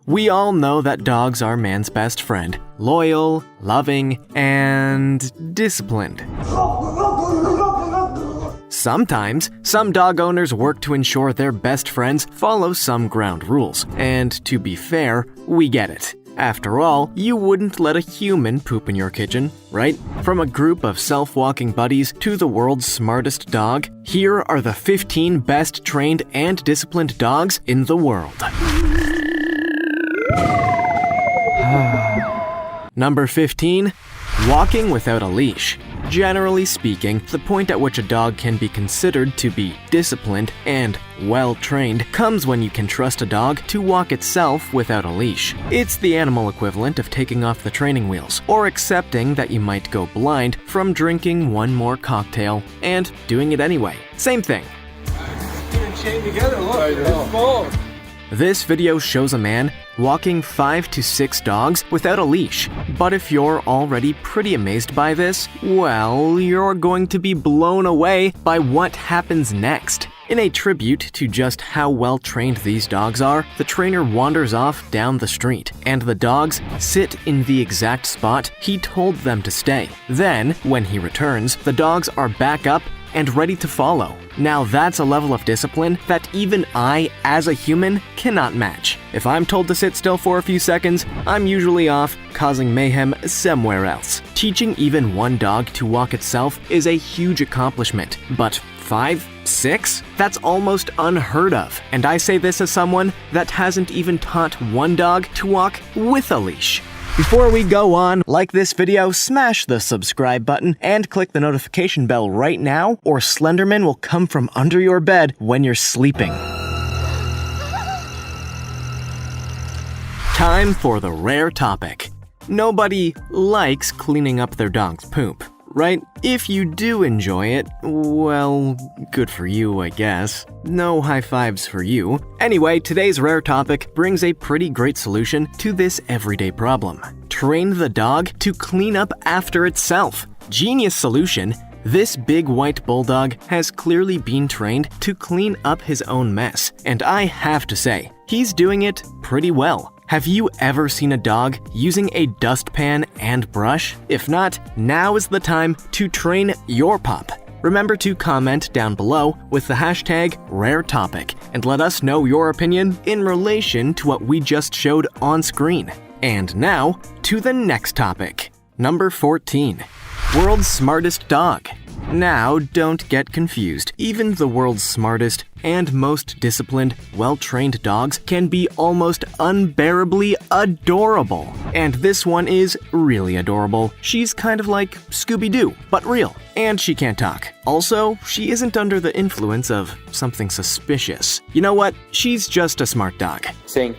We all know that dogs are man's best friend, loyal, loving, and disciplined. Sometimes, some dog owners work to ensure their best friends follow some ground rules, and to be fair, we get it. After all, you wouldn't let a human poop in your kitchen, right? From a group of self-walking buddies to the world's smartest dog, here are the 15 best trained and disciplined dogs in the world. Number 15. Walking without a leash. Generally speaking, the point at which a dog can be considered to be disciplined and well-trained comes when you can trust a dog to walk itself without a leash. It's the animal equivalent of taking off the training wheels, or accepting that you might go blind from drinking one more cocktail and doing it anyway. Same thing. This video shows a man walking 5 to 6 dogs without a leash. But if you're already pretty amazed by this, well, you're going to be blown away by what happens next. In a tribute to just how well trained these dogs are, the trainer wanders off down the street, and the dogs sit in the exact spot he told them to stay. Then, when he returns, the dogs are back up and ready to follow. Now that's a level of discipline that even I, as a human, cannot match. If I'm told to sit still for a few seconds, I'm usually off, causing mayhem somewhere else. Teaching even one dog to walk itself is a huge accomplishment, but 5, 6? That's almost unheard of. And I say this as someone that hasn't even taught one dog to walk with a leash. Before we go on, like this video, smash the subscribe button, and click the notification bell right now, or Slenderman will come from under your bed when you're sleeping. Time for the rare topic. Nobody likes cleaning up their dog's poop, right? If you do enjoy it, well, good for you, I guess. No high fives for you. Anyway, today's rare topic brings a pretty great solution to this everyday problem. Train the dog to clean up after itself. Genius solution. This big white bulldog has clearly been trained to clean up his own mess, and I have to say, he's doing it pretty well. Have you ever seen a dog using a dustpan and brush? If not, now is the time to train your pup. Remember to comment down below with the hashtag #RareTopic and let us know your opinion in relation to what we just showed on screen. And now, to the next topic. Number 14. World's Smartest Dog. Now, don't get confused. Even the world's smartest and most disciplined, well-trained dogs can be almost unbearably adorable. And this one is really adorable. She's kind of like Scooby-Doo, but real. And she can't talk. Also, she isn't under the influence of something suspicious. You know what? She's just a smart dog. Sing.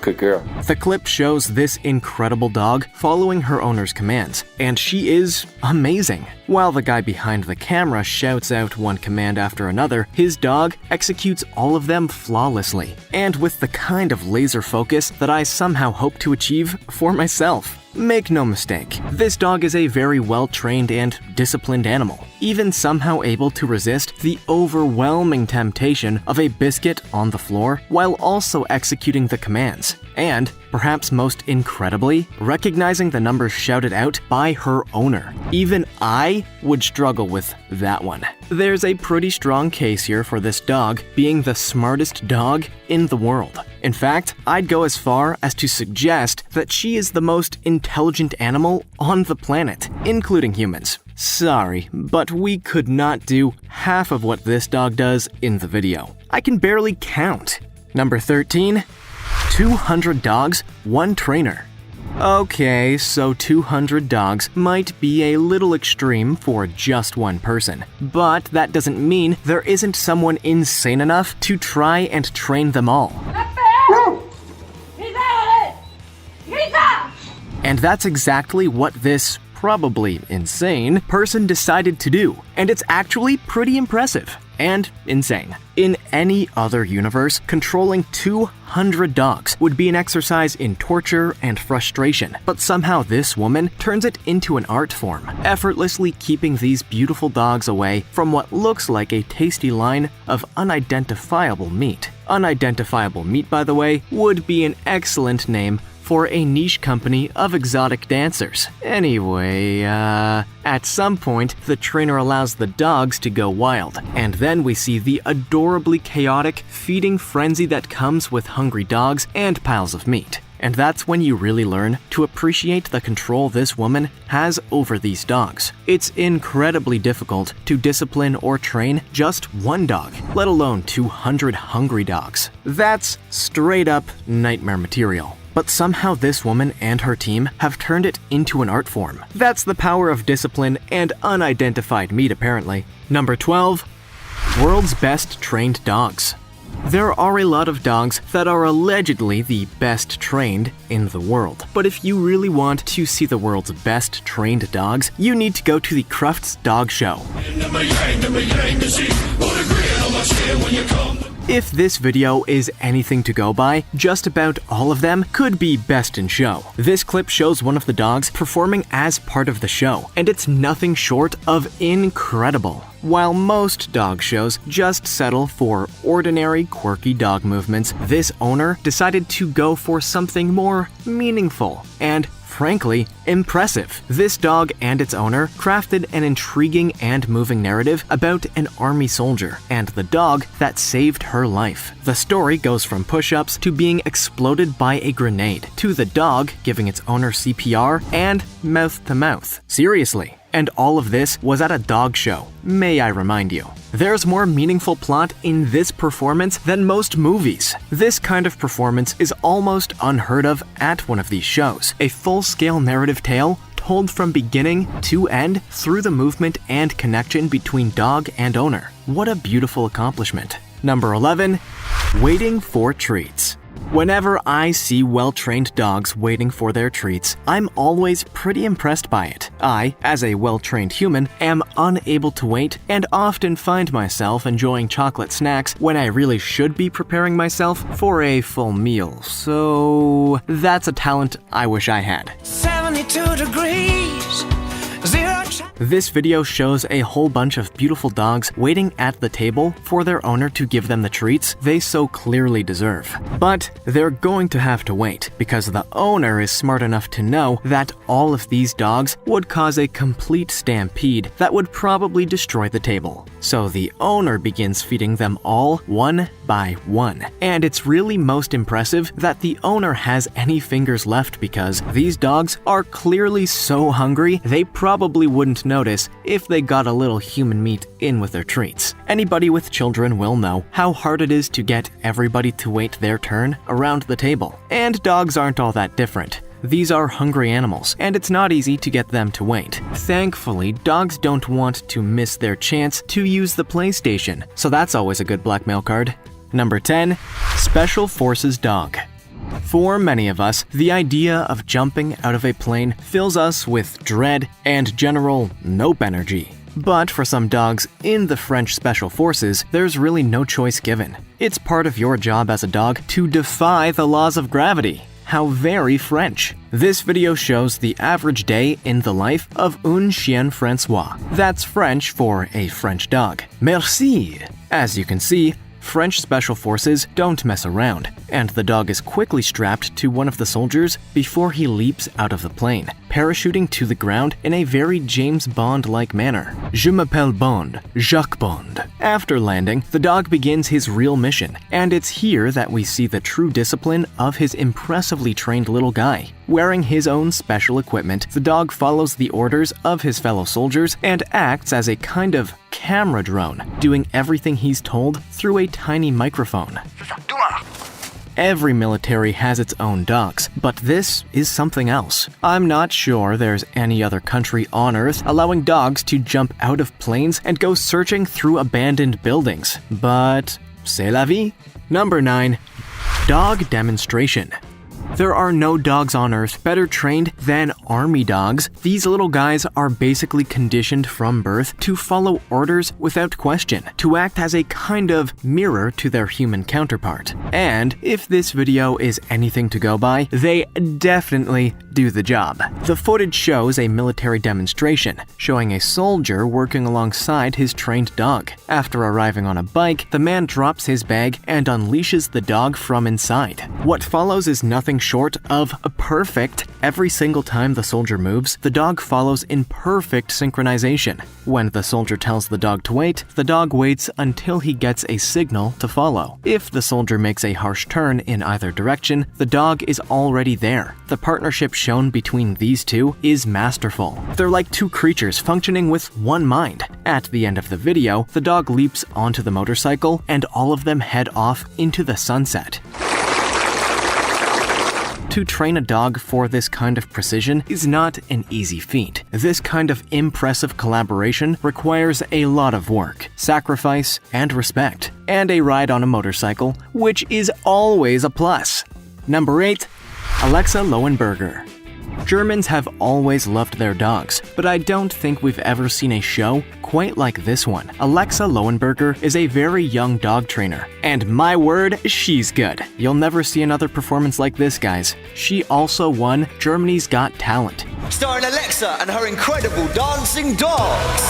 Good girl. The clip shows this incredible dog following her owner's commands, and she is amazing. While the guy behind the camera shouts out one command after another, his dog executes all of them flawlessly, and with the kind of laser focus that I somehow hope to achieve for myself. Make no mistake, this dog is a very well-trained and disciplined animal, even somehow able to resist the overwhelming temptation of a biscuit on the floor while also executing the commands, and, perhaps most incredibly, recognizing the numbers shouted out by her owner. Even I would struggle with that one. There's a pretty strong case here for this dog being the smartest dog in the world. In fact, I'd go as far as to suggest that she is the most intelligent animal on the planet, including humans. Sorry, but we could not do half of what this dog does in the video. I can barely count. Number 13. 200 dogs, 1 trainer. Okay, so 200 dogs might be a little extreme for just one person, but that doesn't mean there isn't someone insane enough to try and train them all. And that's exactly what this probably insane person decided to do, and it's actually pretty impressive. and insane. In any other universe, controlling 200 dogs would be an exercise in torture and frustration, but somehow this woman turns it into an art form, effortlessly keeping these beautiful dogs away from what looks like a tasty line of unidentifiable meat. Unidentifiable meat, by the way, would be an excellent name for a niche company of exotic dancers. Anyway, at some point, the trainer allows the dogs to go wild, and then we see the adorably chaotic feeding frenzy that comes with hungry dogs and piles of meat. And that's when you really learn to appreciate the control this woman has over these dogs. It's incredibly difficult to discipline or train just one dog, let alone 200 hungry dogs. That's straight up nightmare material. But somehow this woman and her team have turned it into an art form. That's the power of discipline and unidentified meat, apparently. Number 12. World's Best Trained Dogs. There are a lot of dogs that are allegedly the best trained in the world. But if you really want to see the world's best trained dogs, you need to go to the Crufts Dog Show. If this video is anything to go by, just about all of them could be best in show. This clip shows one of the dogs performing as part of the show, and it's nothing short of incredible. While most dog shows just settle for ordinary, quirky dog movements, this owner decided to go for something more meaningful and, frankly, impressive. This dog and its owner crafted an intriguing and moving narrative about an army soldier and the dog that saved her life. The story goes from push-ups to being exploded by a grenade, to the dog giving its owner CPR and mouth-to-mouth. Seriously. And all of this was at a dog show, may I remind you. There's more meaningful plot in this performance than most movies. This kind of performance is almost unheard of at one of these shows. A full-scale narrative tale told from beginning to end through the movement and connection between dog and owner. What a beautiful accomplishment. Number 11. Waiting for treats. Whenever I see well-trained dogs waiting for their treats, I'm always pretty impressed by it. I, as a well-trained human, am unable to wait and often find myself enjoying chocolate snacks when I really should be preparing myself for a full meal. So that's a talent I wish I had. 72 degrees. This video shows a whole bunch of beautiful dogs waiting at the table for their owner to give them the treats they so clearly deserve. But they're going to have to wait because the owner is smart enough to know that all of these dogs would cause a complete stampede that would probably destroy the table. So the owner begins feeding them all one by one. And it's really most impressive that the owner has any fingers left because these dogs are clearly so hungry they probably wouldn't notice if they got a little human meat in with their treats. Anybody with children will know how hard it is to get everybody to wait their turn around the table. And dogs aren't all that different. These are hungry animals, and it's not easy to get them to wait. Thankfully, dogs don't want to miss their chance to use the PlayStation, so that's always a good blackmail card. Number 10. Special Forces Dog. For many of us, the idea of jumping out of a plane fills us with dread and general nope energy. But for some dogs in the French Special Forces, there's really no choice given. It's part of your job as a dog to defy the laws of gravity. How very French. This video shows the average day in the life of un chien François. That's French for a French dog. Merci! As you can see, French Special Forces don't mess around, and the dog is quickly strapped to one of the soldiers before he leaps out of the plane, parachuting to the ground in a very James Bond-like manner. Je m'appelle Bond, Jacques Bond. After landing, the dog begins his real mission, and it's here that we see the true discipline of his impressively trained little guy. Wearing his own special equipment, the dog follows the orders of his fellow soldiers and acts as a kind of camera drone, doing everything he's told through a tiny microphone. Every military has its own dogs, but this is something else. I'm not sure there's any other country on Earth allowing dogs to jump out of planes and go searching through abandoned buildings, but c'est la vie. Number 9. Dog Demonstration. There are no dogs on earth better trained than army dogs. These little guys are basically conditioned from birth to follow orders without question, to act as a kind of mirror to their human counterpart. And if this video is anything to go by, they definitely do the job. The footage shows a military demonstration, showing a soldier working alongside his trained dog. After arriving on a bike, the man drops his bag and unleashes the dog from inside. What follows is nothing short of perfect. Every single time the soldier moves, the dog follows in perfect synchronization. When the soldier tells the dog to wait, the dog waits until he gets a signal to follow. If the soldier makes a harsh turn in either direction, the dog is already there. The partnership shown between these two is masterful. They're like two creatures functioning with one mind. At the end of the video, the dog leaps onto the motorcycle and all of them head off into the sunset. To train a dog for this kind of precision is not an easy feat. This kind of impressive collaboration requires a lot of work, sacrifice, and respect, and a ride on a motorcycle, which is always a plus. Number 8. Alexa Lowenberger. Germans have always loved their dogs, but I don't think we've ever seen a show quite like this one. Alexa Lowenberger is a very young dog trainer, and my word, she's good. You'll never see another performance like this, guys. She also won Germany's Got Talent, starring Alexa and her incredible dancing dogs.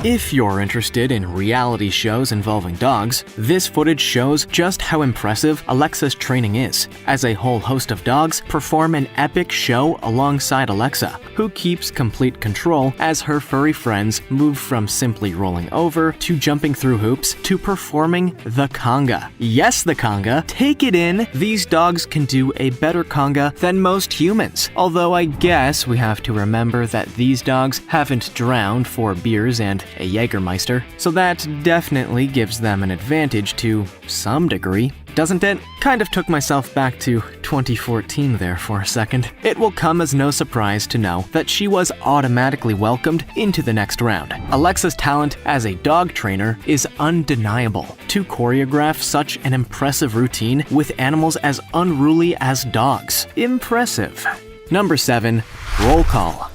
If you're interested in reality shows involving dogs, this footage shows just how impressive Alexa's training is, as a whole host of dogs perform an epic show alongside Alexa, who keeps complete control as her furry friends move from simply rolling over to jumping through hoops to performing the conga. Yes, the conga. Take it in, these dogs can do a better conga than most humans. Although I guess we have to remember that these dogs haven't drowned for beers and a Jägermeister, so that definitely gives them an advantage to some degree, doesn't it? Kind of took myself back to 2014 there for a second. It will come as no surprise to know that she was automatically welcomed into the next round. Alexa's talent as a dog trainer is undeniable. To choreograph such an impressive routine with animals as unruly as dogs. Impressive. Number 7. Roll call.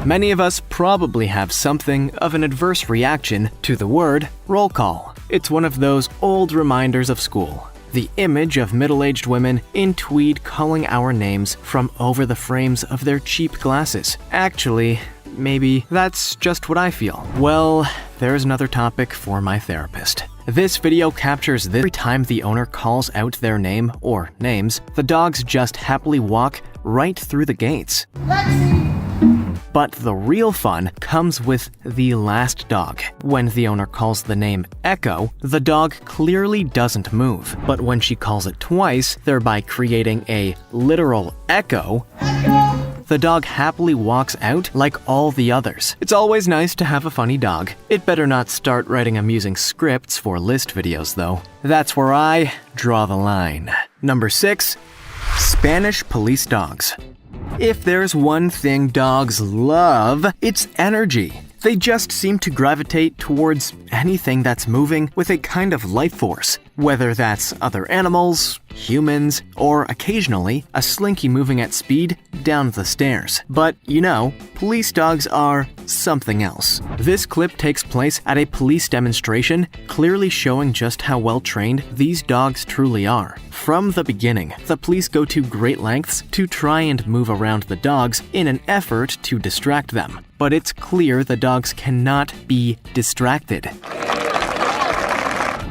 Many of us probably have something of an adverse reaction to the word roll call. It's one of those old reminders of school. The image of middle-aged women in tweed calling our names from over the frames of their cheap glasses. Actually, maybe that's just what I feel. Well, there's another topic for my therapist. This video captures this. Every time the owner calls out their name or names, the dogs just happily walk right through the gates. Lexi! But the real fun comes with the last dog. When the owner calls the name Echo, the dog clearly doesn't move. But when she calls it twice, thereby creating a literal echo, the dog happily walks out like all the others. It's always nice to have a funny dog. It better not start writing amusing scripts for list videos though. That's where I draw the line. Number 6. Spanish police dogs. If there's one thing dogs love, it's energy. They just seem to gravitate towards anything that's moving with a kind of life force, whether that's other animals, humans, or occasionally a slinky moving at speed down the stairs. But you know, police dogs are something else. This clip takes place at a police demonstration, clearly showing just how well trained these dogs truly are. From the beginning, the police go to great lengths to try and move around the dogs in an effort to distract them. But it's clear the dogs cannot be distracted.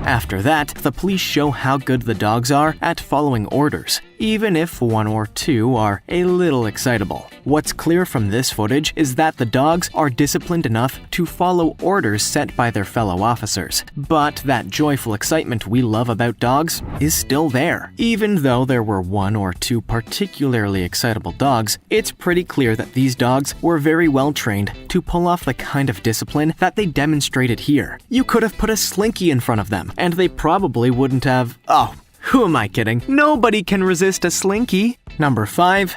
After that, the police show how good the dogs are at following orders, even if one or two are a little excitable. What's clear from this footage is that the dogs are disciplined enough to follow orders set by their fellow officers. But that joyful excitement we love about dogs is still there. Even though there were one or two particularly excitable dogs, it's pretty clear that these dogs were very well trained to pull off the kind of discipline that they demonstrated here. You could have put a slinky in front of them, and they probably wouldn't have. Oh, who am I kidding? Nobody can resist a slinky. Number 5.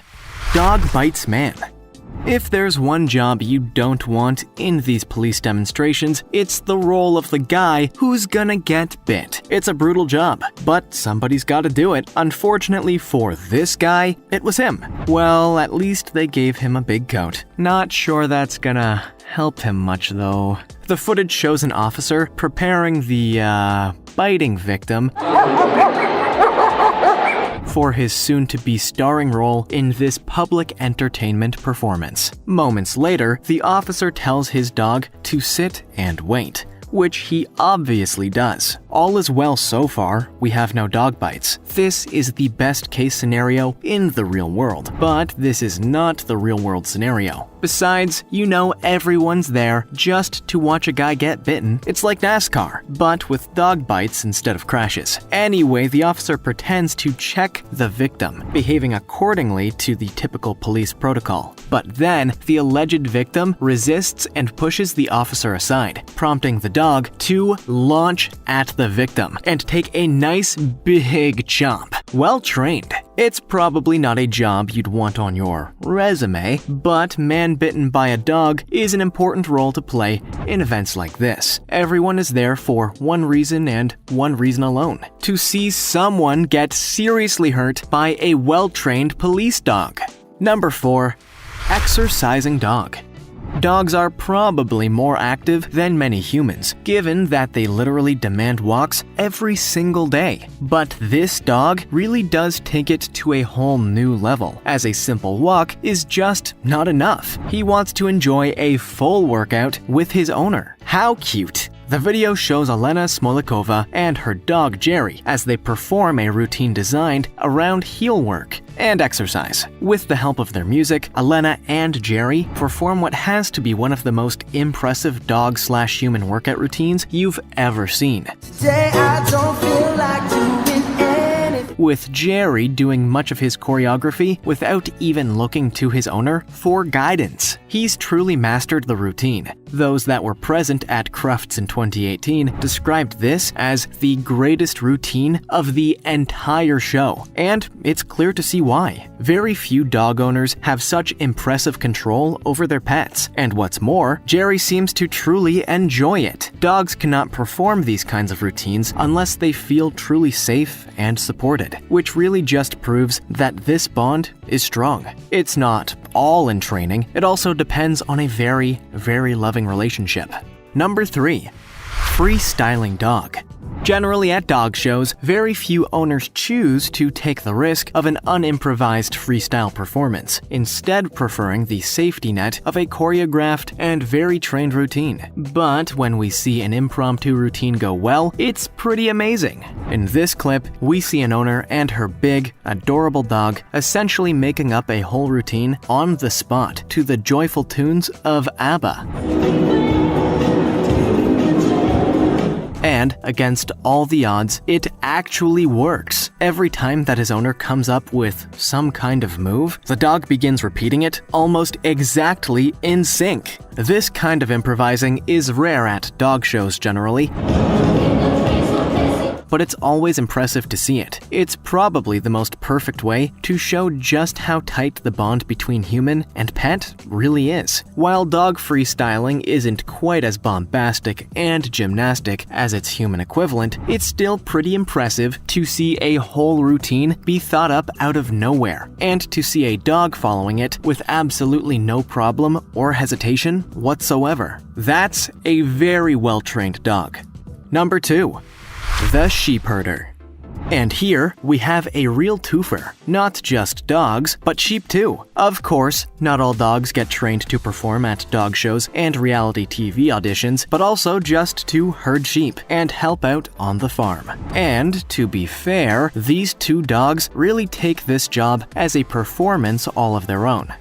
Dog bites man. If there's one job you don't want in these police demonstrations, it's the role of the guy who's gonna get bit. It's a brutal job, but somebody's gotta do it. Unfortunately for this guy, it was him. Well, at least they gave him a big coat. Not sure that's gonna help him much though. The footage shows an officer preparing the, biting victim for his soon-to-be starring role in this public entertainment performance. Moments later, the officer tells his dog to sit and wait, which he obviously does. All is well so far, we have no dog bites. This is the best case scenario in the real world, but this is not the real world scenario. Besides, you know everyone's there just to watch a guy get bitten. It's like NASCAR, but with dog bites instead of crashes. Anyway, the officer pretends to check the victim, behaving accordingly to the typical police protocol. But then, the alleged victim resists and pushes the officer aside, prompting the dog to launch at the victim and take a nice big chomp. Well trained. It's probably not a job you'd want on your resume, but man bitten by a dog is an important role to play in events like this. Everyone is there for one reason and one reason alone: to see someone get seriously hurt by a well-trained police dog. Number 4. Exercising dog. Dogs are probably more active than many humans, given that they literally demand walks every single day. But this dog really does take it to a whole new level, as a simple walk is just not enough. He wants to enjoy a full workout with his owner. How cute! The video shows Elena Smolikova and her dog Jerry as they perform a routine designed around heel work and exercise. With the help of their music, Elena and Jerry perform what has to be one of the most impressive dog/human workout routines you've ever seen. Today I don't feel like doing anything. With Jerry doing much of his choreography without even looking to his owner for guidance. He's truly mastered the routine. Those that were present at Crufts in 2018 described this as the greatest routine of the entire show, and it's clear to see why. Very few dog owners have such impressive control over their pets, and what's more, Jerry seems to truly enjoy it. Dogs cannot perform these kinds of routines unless they feel truly safe and supported, which really just proves that this bond is strong. It's not all in training, it also depends on a very, very loving relationship. Number 3. Freestyling dog. Generally at dog shows, very few owners choose to take the risk of an unimprovised freestyle performance, instead preferring the safety net of a choreographed and very trained routine. But when we see an impromptu routine go well, it's pretty amazing. In this clip, we see an owner and her big, adorable dog essentially making up a whole routine on the spot to the joyful tunes of ABBA. And, against all the odds, it actually works. Every time that his owner comes up with some kind of move, the dog begins repeating it almost exactly in sync. This kind of improvising is rare at dog shows generally, but it's always impressive to see it. It's probably the most perfect way to show just how tight the bond between human and pet really is. While dog freestyling isn't quite as bombastic and gymnastic as its human equivalent, it's still pretty impressive to see a whole routine be thought up out of nowhere, and to see a dog following it with absolutely no problem or hesitation whatsoever. That's a very well-trained dog. Number 2. The sheep herder. And here, we have a real twofer. Not just dogs, but sheep too. Of course, not all dogs get trained to perform at dog shows and reality TV auditions, but also just to herd sheep and help out on the farm. And, to be fair, these two dogs really take this job as a performance all of their own.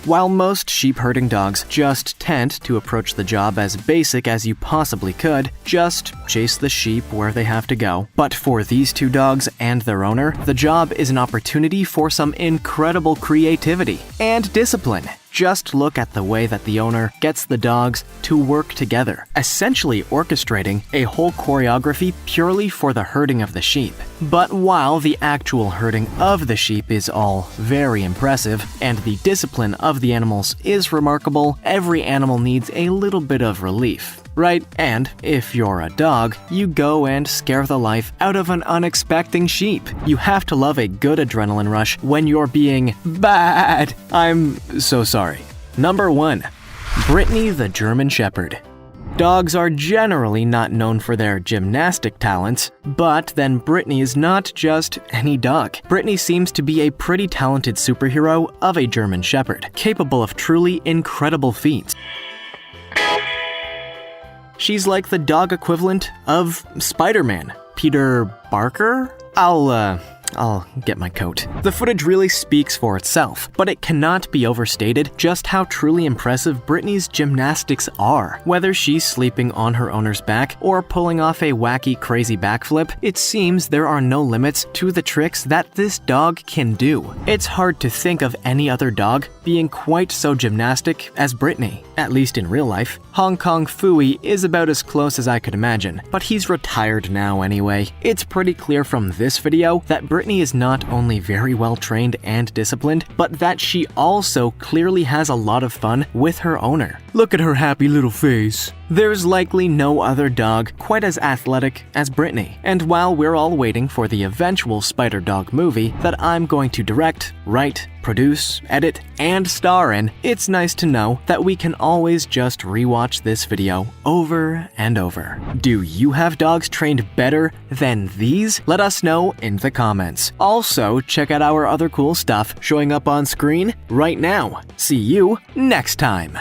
While most sheep herding dogs just tend to approach the job as basic as you possibly could, just chase the sheep where they have to go. But for these two dogs and their owner, the job is an opportunity for some incredible creativity and discipline. Just look at the way that the owner gets the dogs to work together, essentially orchestrating a whole choreography purely for the herding of the sheep. But while the actual herding of the sheep is all very impressive, and the discipline of the animals is remarkable, every animal needs a little bit of relief. Right? And if you're a dog, you go and scare the life out of an unexpecting sheep. You have to love a good adrenaline rush when you're being bad. I'm so sorry. Number 1. Brittany the German Shepherd. Dogs are generally not known for their gymnastic talents, but then Brittany is not just any dog. Brittany seems to be a pretty talented superhero of a German Shepherd, capable of truly incredible feats. She's like the dog equivalent of Spider-Man. Peter Parker? I'll get my coat. The footage really speaks for itself, but it cannot be overstated just how truly impressive Brittany's gymnastics are. Whether she's sleeping on her owner's back or pulling off a wacky, crazy backflip, it seems there are no limits to the tricks that this dog can do. It's hard to think of any other dog being quite so gymnastic as Brittany, at least in real life. Hong Kong Phooey is about as close as I could imagine, but he's retired now anyway. It's pretty clear from this video that Brittany is not only very well trained and disciplined, but that she also clearly has a lot of fun with her owner. Look at her happy little face. There's likely no other dog quite as athletic as Brittany. And while we're all waiting for the eventual Spider Dog movie that I'm going to direct, write, produce, edit, and star in, it's nice to know that we can always just rewatch this video over and over. Do you have dogs trained better than these? Let us know in the comments. Also, check out our other cool stuff showing up on screen right now. See you next time.